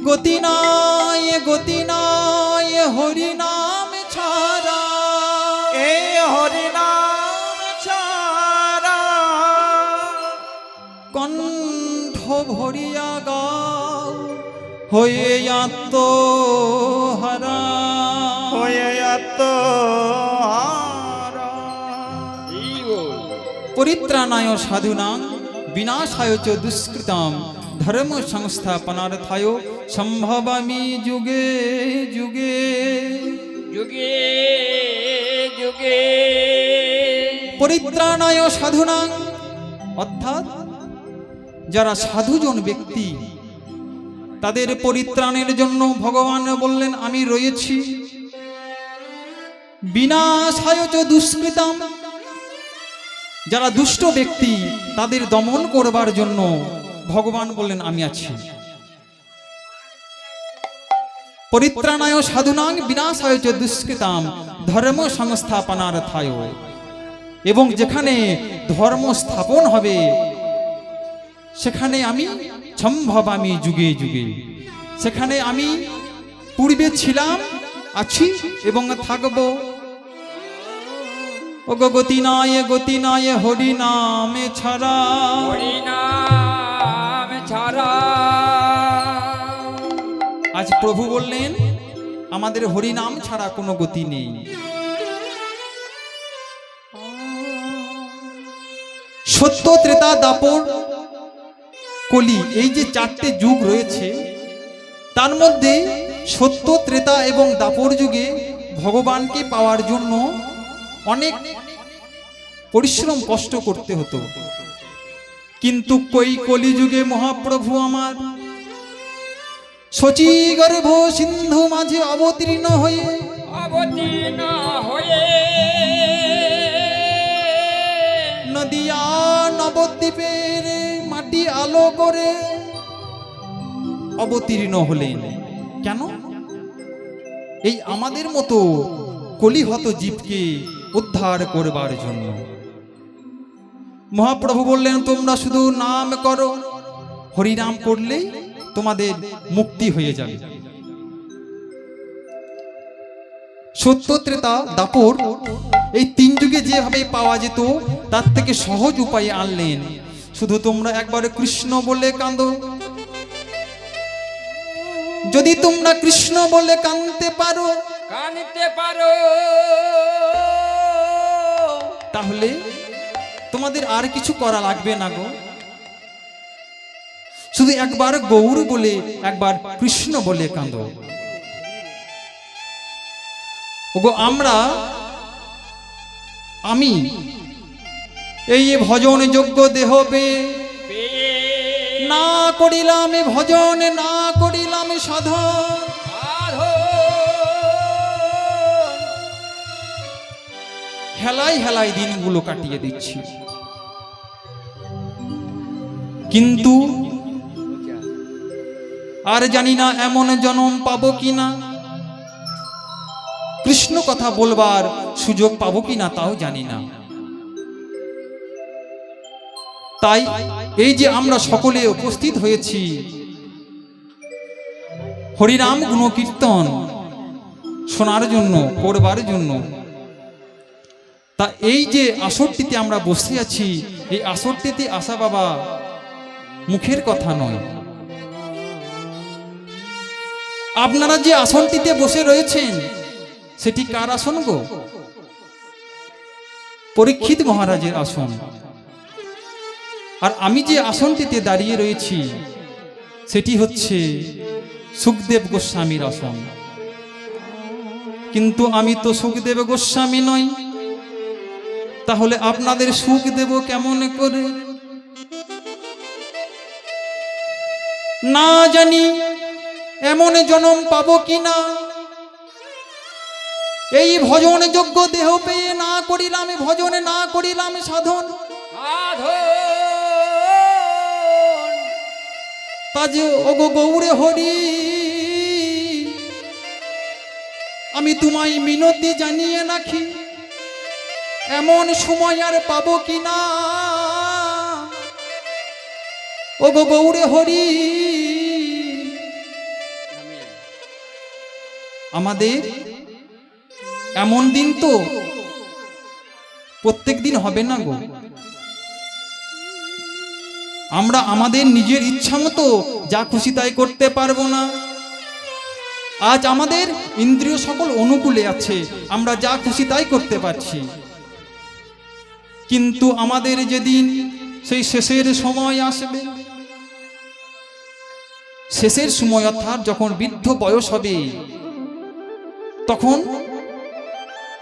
গতি নাই হরি নাম ছাড়া, এ হরি নাম ছাড়া কণ্ঠ ভরিয়া গাও হয়ে আত্মহারা, হয়ে আত্মহারা। পরিত্রাণায় সাধুনাং বিনাশায় চ দুষ্কৃতাম ধর্ম সংস্থাপনার্থায় সম্ভবামি যুগে যুগে যুগে যুগে। পরিত্রাণায় সাধুনাং অর্থাৎ যারা সাধুজন ব্যক্তি তাদের পরিত্রাণের জন্য ভগবান বললেন আমি রয়েছি। বিনাশায় চ দুষ্কৃতাম, যারা দুষ্ট ব্যক্তি তাদের দমন করবার জন্য ভগবান বললেন আমি আছি। পরিত্রাণায় সাধুনাং বিনাশায় চ দুষ্কৃতাম ধর্ম সংস্থাপনার্থায়, এবং যেখানে ধর্ম স্থাপন হবে সেখানে আমি সম্ভবামি যুগে যুগে, সেখানে আমি পূর্বে ছিলাম, আছি এবং থাকব। গতি নাই হরি নামে ছাড়া, হরি নাম ছাড়া। আজ প্রভু বললেন আমাদের হরি নাম ছাড়া কোনো গতি নেই। সত্য ত্রেতা দাপর কলি, এই যে চারটে যুগ রয়েছে তার মধ্যে সত্য ত্রেতা এবং দাপর যুগে ভগবানকে পাওয়ার জন্য অনেক পরিশ্রম কষ্ট করতে হতো, কিন্তু কই কলিযুগে মহাপ্রভু আমার শচীগর্ভ সিন্ধু মাঝে অবতীর্ণ হয়ে অবতীর্ণ হয়ে নদিয়া নবদ্বীপের মাটি আলো করে অবতীর্ণ হলেন। কেন? এই আমাদের মতো কলিহত জীবকে উদ্ধার করবার জন্য। মহাপ্রভু বললেন তোমরা শুধু নাম করো, হরিনাম করলেই তোমাদের মুক্তি হয়ে যাবে। সত্য ত্রেতা দাপর এই তিন যুগে যেভাবে পাওয়া যেত তার থেকে সহজ উপায়ে আনলেন। শুধু তোমরা একবার কৃষ্ণ বলে কাঁদো, যদি তোমরা কৃষ্ণ বলে কাঁদতে পারো তাহলে তোমাদের আর কিছু করা লাগবে না গো। শুধু একবার গৌর বলে একবার কৃষ্ণ বলে কাঁদো। ওগো আমি এই ভজন যোগ্য দেহ পেয়ে না করিলাম ভজন, না করিলাম সাধন, হেলাই হেলাই দিনগুলো কাটিয়ে দিচ্ছি। কিন্তু আর জানি না এমন জন্ম পাবো কিনা, কৃষ্ণ কথা বলবার সুযোগ পাবো কিনা তাও জানি না। তাই এই যে আমরা সকলে উপস্থিত হয়েছি হরিনাম গুণ কীর্তন শোনার জন্য, করবার জন্য, তা এই যে আসরটিতে আমরা বসে আছি, এই আসরটিতে আসা বাবা মুখের কথা নয়। আপনারা যে আসনটিতে বসে রয়েছেন সেটি কার আসন গো? পরীক্ষিত মহারাজের আসন। আর আমি যে আসনটিতে দাঁড়িয়ে রয়েছি সেটি হচ্ছে সুখদেব গোস্বামীর আসন। কিন্তু আমি তো সুখদেব গোস্বামী নই, তাহলে আপনাদের সুখ দেব কেমন করে? না জানি এমন জনম পাবো কিনা, এই ভজন যোগ্য দেহ পেয়ে না করিলাম ভজন, না করিলাম সাধন। তাজে ওগো গৌরে হরি, আমি তোমায় মিনতি জানিয়ে রাখি, এমন সময় আর পাবো কিনা। ওগো গৌরে হরি, আমাদের এমন দিন তো প্রত্যেক দিন হবে না গো। আমরা আমাদের নিজের ইচ্ছা মতো যা খুশি তাই করতে পারবো না। আজ আমাদের ইন্দ্রিয় সকল অনুকূলে আছে, আমরা যা খুশি তাই করতে পারছি, কিন্তু আমাদের যেদিন সেই শেষের সময় আসবে, শেষের সময় অর্থাৎ যখন বৃদ্ধ বয়স হবে, তখন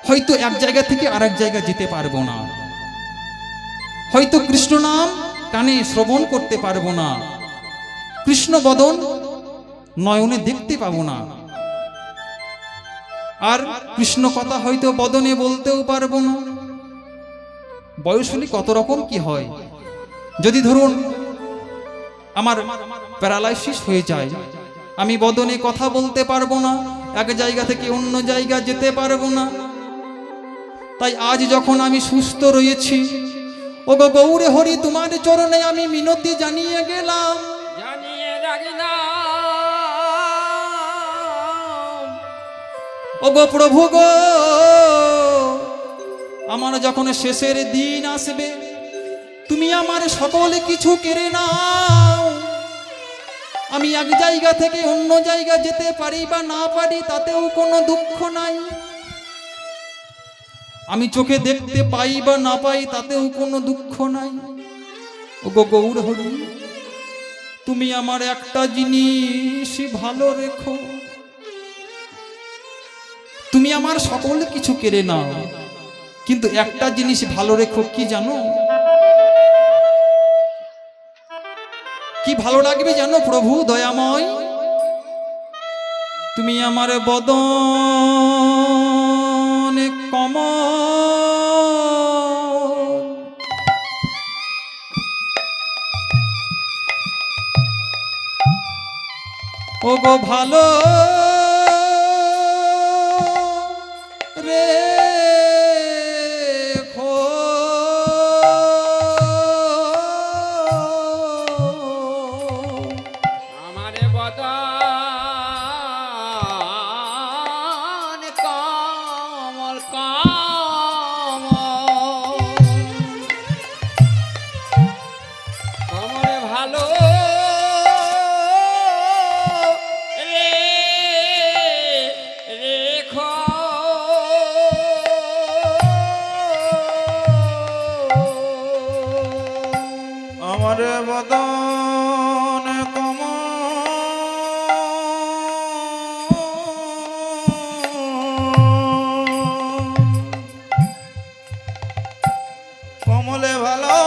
হয়তো এক জায়গা থেকে আরেক জায়গা যেতে পারবো না, হয়তো কৃষ্ণ নাম কানে শ্রবণ করতে পারবো না, কৃষ্ণ বদন নয়নে দেখতে পাবো না, আর কৃষ্ণ কথা হয়তো বদনে বলতেও পারবো না। বয়স হলে কত রকম কি হয়। যদি ধরুন আমার প্যারালাইসিস হয়ে যায়, আমি বদনে কথা বলতে পারবো না, এক জায়গা থেকে অন্য জায়গা যেতে পারবো না। তাই আজ যখন আমি সুস্থ রয়েছি, ও গো গৌরে হরি তোমার চরণে আমি মিনতি জানিয়ে গেলাম, জানিয়ে রাখলাম ও গো প্রভু গো, আমার যখন শেষের দিন আসবে, তুমি আমার সকল কিছু কেড়ে নাও। আমি এক জায়গা থেকে অন্য জায়গা যেতে পারি বা না পারি তাতেও কোনো দুঃখ নাই, আমি চোখে দেখতে পাই বা না পাই তাতেও কোনো দুঃখ নাই। ও গো গৌর হরি, তুমি আমার একটা জিনিস ভালো রেখো, তুমি আমার সকল কিছু কেড়ে নাও, কিন্তু একটা জিনিস ভালো রেখো, কি জানো? কি ভালো লাগবে জানো প্রভু দয়াময়? তুমি আমার বদনে কমল, ও গো ভালো রে আমারে বদন কমল কমলে ভালো রে রেখো আমার বদন কমলে ভালো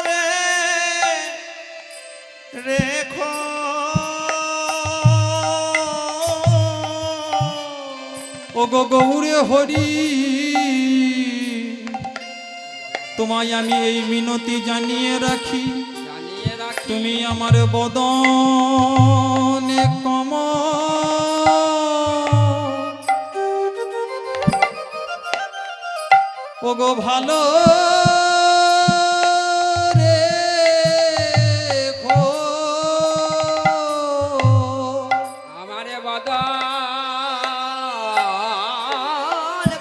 রে রেখো, ও গো গৌরে হরি, তোমায় আমি এই মিনতি জানিয়ে রাখি, জানিয়ে রাখি তুমি আমার বদনে কমল, ও গো ভালো রেখো। আমারে বদন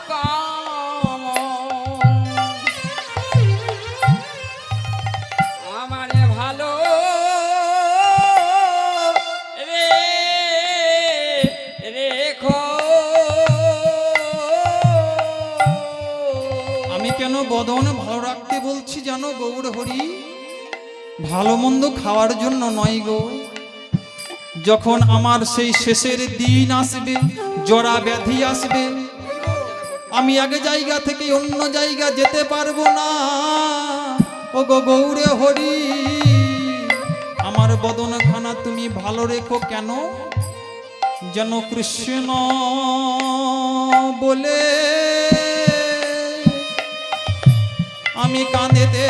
কমল আমারে ভালো রে রেখো। আমি কেন বদন ভালো রাখতে বলছি জানো গৌর হরি? ভালো মন্দ খাওয়ার জন্য নয় গো। যখন আমার সেই শেষের দিন আসবে, জরা ব্যাধি আসবে, আমি এক জায়গা থেকে অন্য জায়গা যেতে পারবো না, ও গো গৌরে হরি, আমার বদনখানা তুমি ভালো রেখো। কেন? যেন কৃষ্ণ বলে আমি কাঁদেতে